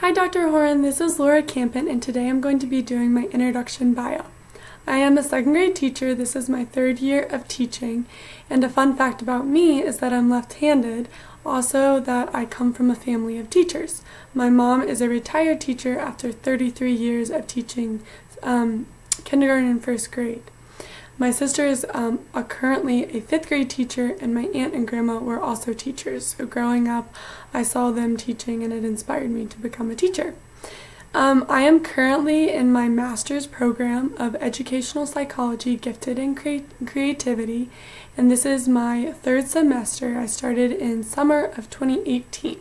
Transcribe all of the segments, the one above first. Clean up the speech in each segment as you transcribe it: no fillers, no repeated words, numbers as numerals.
Hi Dr. Horan, this is Laura Campen, and today I'm going to be doing my introduction bio. I am a second grade teacher. This is my third year of teaching, and a fun fact about me is that I'm left-handed, also that I come from a family of teachers. My mom is a retired teacher after 33 years of teaching kindergarten and first grade. My sister is currently a fifth grade teacher, and my aunt and grandma were also teachers. So growing up, I saw them teaching and it inspired me to become a teacher. I am currently in my master's program of educational psychology, gifted in creativity, and this is my third semester. I started in summer of 2018.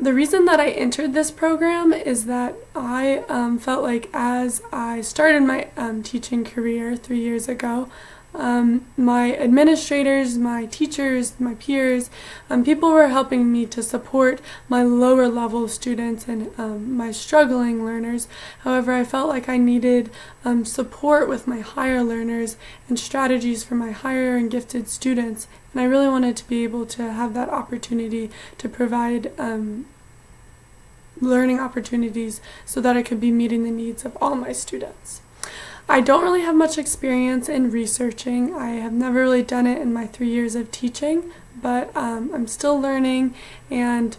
The reason that I entered this program is that I felt like as I started my teaching career 3 years ago, my administrators, my teachers, my peers, people were helping me to support my lower level students and my struggling learners. However, I felt like I needed support with my higher learners and strategies for my higher and gifted students, and I really wanted to be able to have that opportunity to provide learning opportunities so that I could be meeting the needs of all my students. I don't really have much experience in researching. I have never really done it in my 3 years of teaching, but I'm still learning, and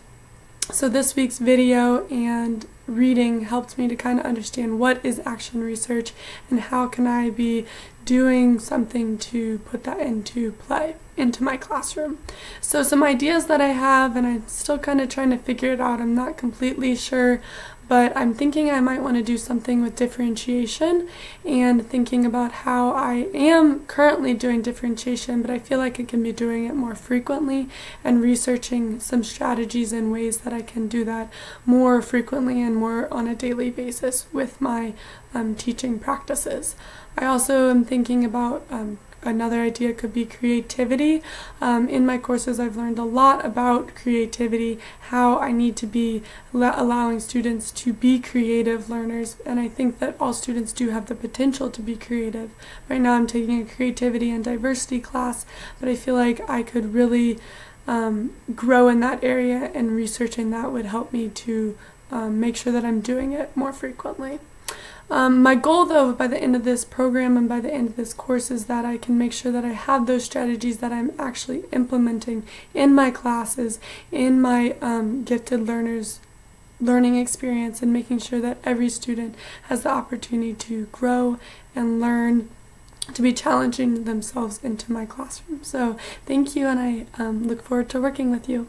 so this week's video and reading helped me to kind of understand what is action research and how can I be doing something to put that into play into my classroom. So some ideas that I have, and I'm still kind of trying to figure it out. I'm not completely sure, but I'm thinking I might want to do something with differentiation and thinking about how I am currently doing differentiation, but I feel like I can be doing it more frequently and researching some strategies and ways that I can do that more frequently and more on a daily basis with my teaching practices. I also am thinking about another idea could be creativity. In my courses, I've learned a lot about creativity, how I need to be allowing students to be creative learners, and I think that all students do have the potential to be creative. Right now I'm taking a creativity and diversity class, but I feel like I could really grow in that area, and researching that would help me to make sure that I'm doing it more frequently. My goal, though, by the end of this program and by the end of this course is that I can make sure that I have those strategies that I'm actually implementing in my classes, in my gifted learners' learning experience, and making sure that every student has the opportunity to grow and learn, to be challenging themselves into my classroom. So thank you, and I look forward to working with you.